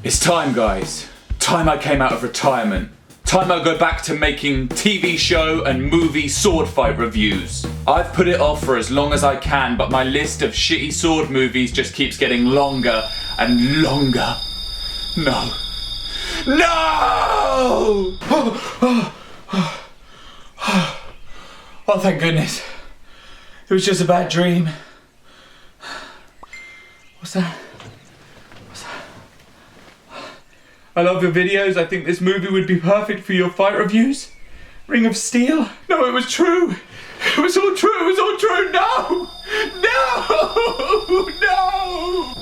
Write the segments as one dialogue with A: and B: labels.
A: It's time, guys. Time I came out of retirement. Time I go back to making TV show and movie sword fight reviews. I've put it off for as long as I can, but my list of shitty sword movies just keeps getting longer and longer. No. No! Oh, thank goodness. It was just a bad dream. What's that? I love your videos. I think this movie would be perfect for your fight reviews. Ring of Steel? No, it was true. It was all true. It was all true. No! No! No!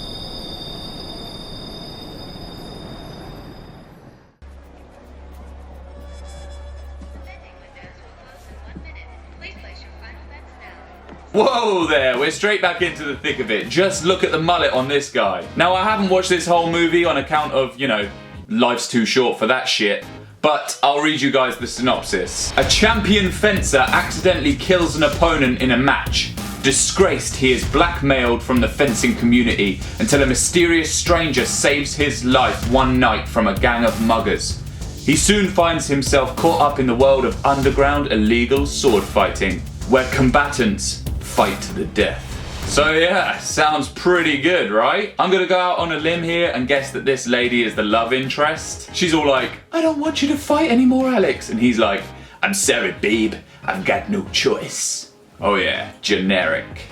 A: Whoa there, we're straight back into the thick of it. Just look at the mullet on this guy. Now, I haven't watched this whole movie on account of, you know, life's too short for that shit. But I'll read you guys the synopsis. A champion fencer accidentally kills an opponent in a match. Disgraced, he is blackmailed from the fencing community until a mysterious stranger saves his life one night from a gang of muggers. He soon finds himself caught up in the world of underground illegal sword fighting, where combatants fight to the death. So yeah, sounds pretty good, right? I'm gonna go out on a limb here and guess that this lady is the love interest. She's all like, I don't want you to fight anymore, Alex. And he's like, I'm sorry, babe, I've got no choice. Oh yeah, generic.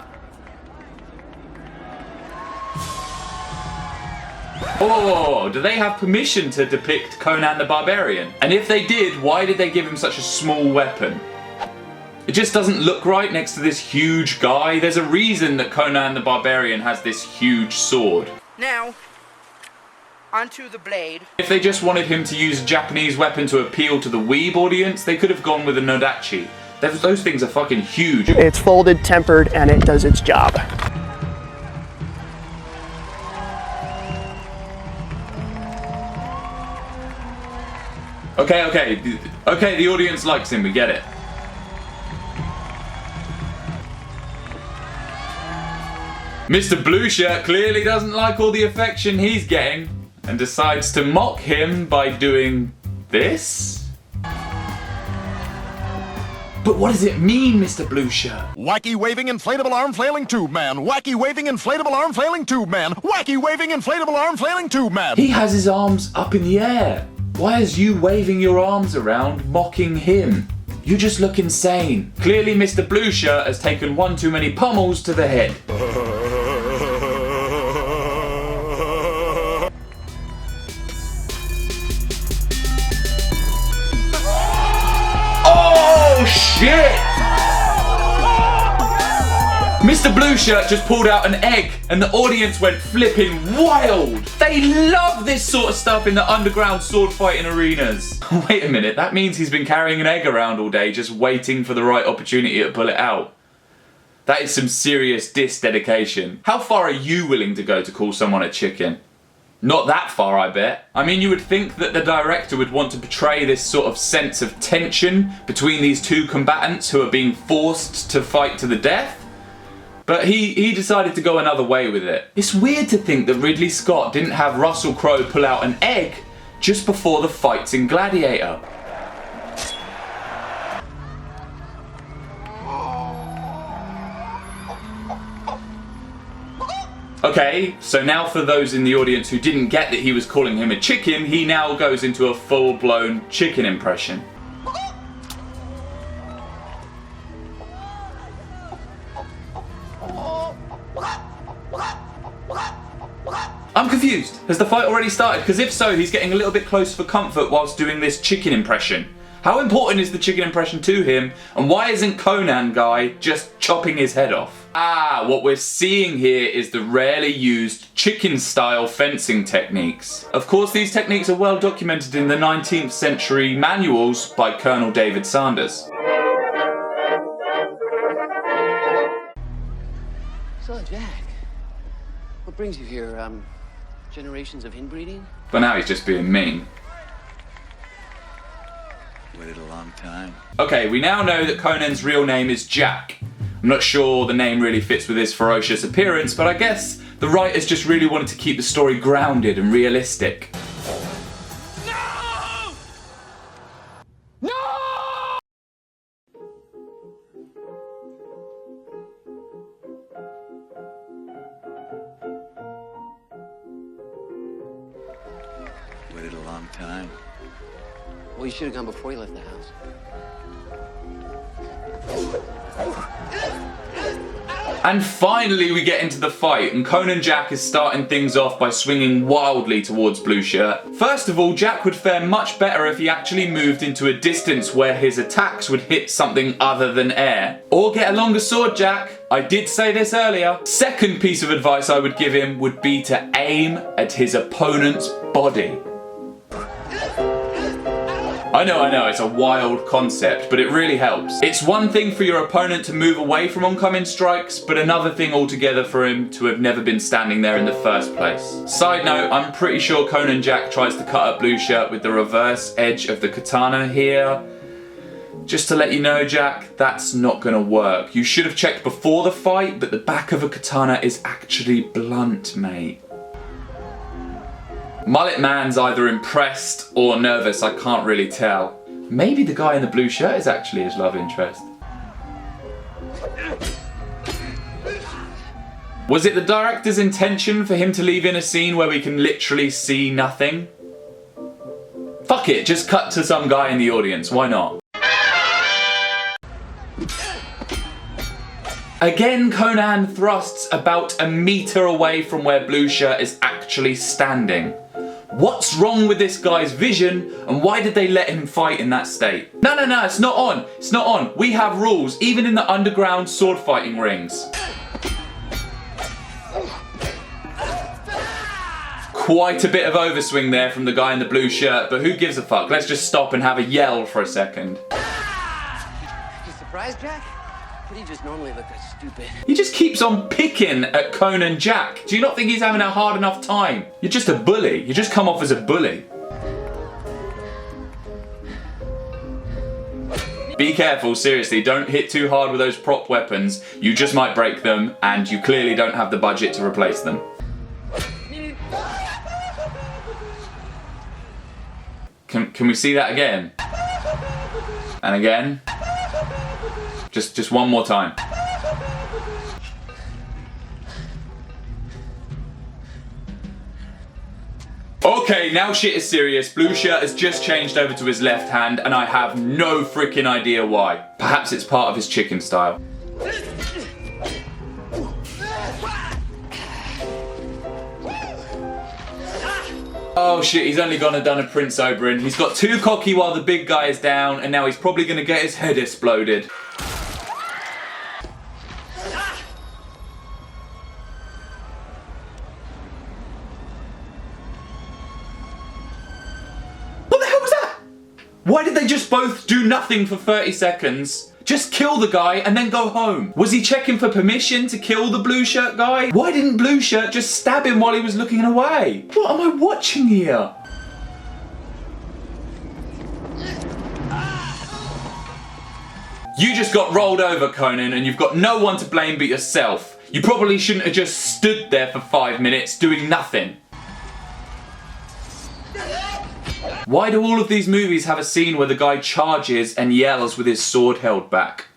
A: Oh, do they have permission to depict Conan the Barbarian? And if they did, why did they give him such a small weapon? It just doesn't look right next to this huge guy. There's a reason that Conan the Barbarian has this huge sword. Now, onto the blade. If they just wanted him to use a Japanese weapon to appeal to the weeb audience, they could have gone with a Nodachi. Those things are fucking huge.
B: It's folded, tempered, and it does its job.
A: Okay, the audience likes him, we get it. Mr. Blue Shirt clearly doesn't like all the affection he's getting and decides to mock him by doing this? But what does it mean, Mr. Blue Shirt?
C: Wacky waving inflatable arm flailing tube man. Wacky waving inflatable arm flailing tube man. Wacky waving inflatable arm flailing tube man.
A: He has his arms up in the air. Why is you waving your arms around mocking him? You just look insane. Clearly Mr. Blue Shirt has taken one too many pummels to the head. Oh shit! Mr. Blue Shirt just pulled out an egg and the audience went flipping wild. They love this sort of stuff in the underground sword fighting arenas. Wait a minute, that means he's been carrying an egg around all day just waiting for the right opportunity to pull it out. That is some serious dedication. How far are you willing to go to call someone a chicken? Not that far, I bet. I mean, you would think that the director would want to portray this sort of sense of tension between these two combatants who are being forced to fight to the death. But he decided to go another way with it. It's weird to think that Ridley Scott didn't have Russell Crowe pull out an egg just before the fights in Gladiator. Okay, so now for those in the audience who didn't get that he was calling him a chicken, he now goes into a full-blown chicken impression. I'm confused. Has the fight already started? Because if so, he's getting a little bit close for comfort whilst doing this chicken impression. How important is the chicken impression to him? And why isn't Conan guy just chopping his head off? Ah, what we're seeing here is the rarely used chicken-style fencing techniques. Of course, these techniques are well documented in the 19th century manuals by Colonel David Sanders.
D: So, Jack, what brings you here? Generations of inbreeding?
A: But now he's just being mean.
E: Waited a long time.
A: Okay, we now know that Conan's real name is Jack. I'm not sure the name really fits with his ferocious appearance, but I guess The writers just really wanted to keep the story grounded and realistic.
E: Waited a long time.
D: Well, you should have gone before you left the house.
A: And finally we get into the fight, and Conan Jack is starting things off by swinging wildly towards Blue Shirt. First of all, Jack would fare much better if he actually moved into a distance where his attacks would hit something other than air. Or get a longer sword, Jack. I did say this earlier. Second piece of advice I would give him would be to aim at his opponent's body. I know, it's a wild concept, but it really helps. It's one thing for your opponent to move away from oncoming strikes, but another thing altogether for him to have never been standing there in the first place. Side note, I'm pretty sure Conan Jack tries to cut up Blue Shirt with the reverse edge of the katana here. Just to let you know, Jack, that's not gonna work. You should have checked before the fight, but the back of a katana is actually blunt, mate. Mullet Man's either impressed or nervous, I can't really tell. Maybe the guy in the blue shirt is actually his love interest. Was it the director's intention for him to leave in a scene where we can literally see nothing? Fuck it, just cut to some guy in the audience, why not? Again, Conan thrusts about a meter away from where Blue Shirt is actually standing. What's wrong with this guy's vision, and why did they let him fight in that state? No, it's not on. It's not on. We have rules, even in the underground sword fighting rings. Quite a bit of overswing there from the guy in the blue shirt, but who gives a fuck? Let's just stop and have a yell for a second.
D: You surprised, Jack? But he just normally look that stupid.
A: He just keeps on picking at Conan Jack. Do you not think he's having a hard enough time? You're just a bully. You just come off as a bully. Be careful, seriously, don't hit too hard with those prop weapons. You just might break them, and you clearly don't have the budget to replace them. Can we see that again? And again? Just one more time. Okay, now shit is serious. Blue Shirt has just changed over to his left hand, and I have no freaking idea why. Perhaps it's part of his chicken style. Oh shit, he's only gone and done a Prince Oberyn. He's got too cocky while the big guy is down, and now he's probably gonna get his head exploded. What the hell was that? Why did they just both do nothing for 30 seconds? Just kill the guy and then go home. Was he checking for permission to kill the blue shirt guy? Why didn't Blue Shirt just stab him while he was looking away? What am I watching here? You just got rolled over, Conan, and you've got no one to blame but yourself. You probably shouldn't have just stood there for 5 minutes doing nothing. Why do all of these movies have a scene where the guy charges and yells with his sword held back?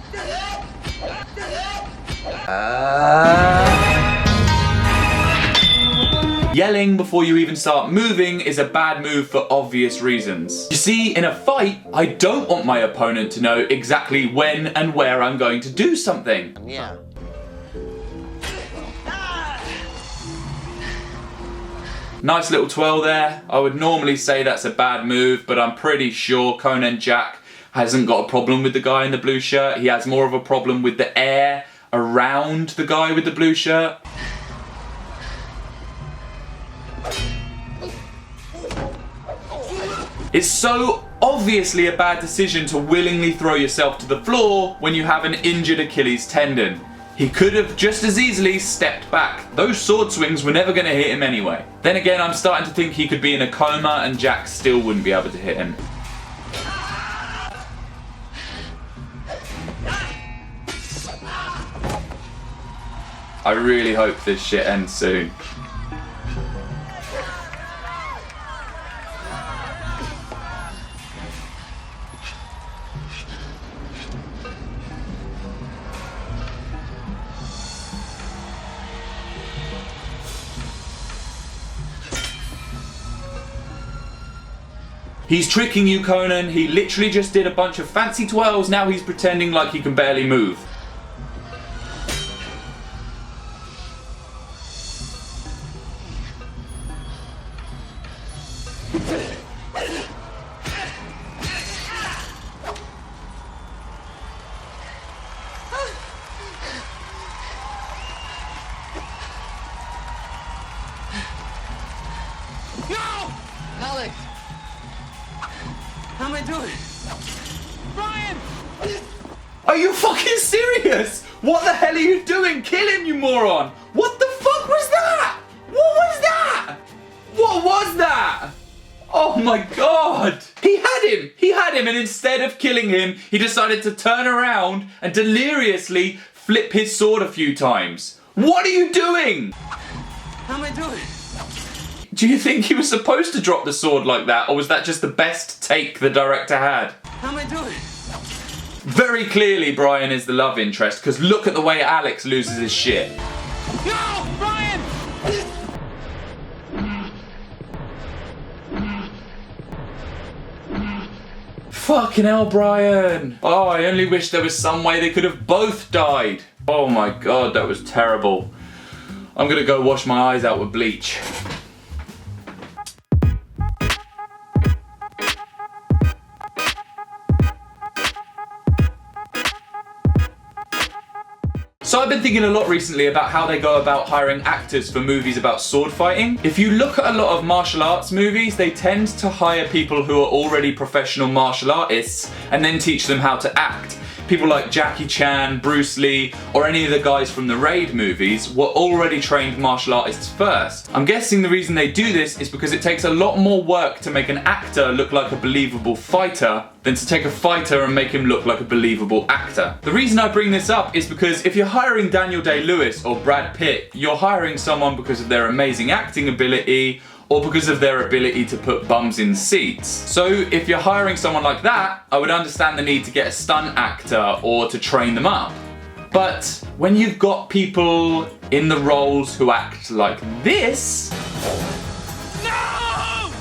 A: Yelling before you even start moving is a bad move for obvious reasons. You see, in a fight, I don't want my opponent to know exactly when and where I'm going to do something.
D: Yeah.
A: Nice little twirl there. I would normally say that's a bad move, but I'm pretty sure Conan Jack hasn't got a problem with the guy in the blue shirt. He has more of a problem with the air around the guy with the blue shirt. It's so obviously a bad decision to willingly throw yourself to the floor when you have an injured Achilles tendon. He could have just as easily stepped back. Those sword swings were never going to hit him anyway. Then again, I'm starting to think he could be in a coma and Jack still wouldn't be able to hit him. I really hope this shit ends soon. He's tricking you, Conan. He literally just did a bunch of fancy twirls. Now he's pretending like he can barely move.
D: Alex! How am I doing? Brian!
A: Are you fucking serious? What the hell are you doing? Kill him, you moron! What the fuck was that? What was that? What was that? Oh my god! He had him, and instead of killing him, he decided to turn around and deliriously flip his sword a few times. What are you doing?
D: How am I doing?
A: Do you think he was supposed to drop the sword like that, or was that just the best take the director had?
D: How am I doing?
A: Very clearly Brian is the love interest, because look at the way Alex loses his shit.
D: No! Brian!
A: Fucking hell, Brian! Oh, I only wish there was some way they could have both died. Oh my god, that was terrible. I'm gonna go wash my eyes out with bleach. So I've been thinking a lot recently about how they go about hiring actors for movies about sword fighting. If you look at a lot of martial arts movies, they tend to hire people who are already professional martial artists and then teach them how to act. People like Jackie Chan, Bruce Lee, or any of the guys from the Raid movies were already trained martial artists first. I'm guessing the reason they do this is because it takes a lot more work to make an actor look like a believable fighter than to take a fighter and make him look like a believable actor. The reason I bring this up is because if you're hiring Daniel Day-Lewis or Brad Pitt, you're hiring someone because of their amazing acting ability or because of their ability to put bums in seats. So if you're hiring someone like that, I would understand the need to get a stunt actor or to train them up. But when you've got people in the roles who act like this, no!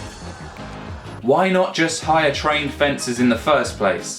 A: Why not just hire trained fencers in the first place?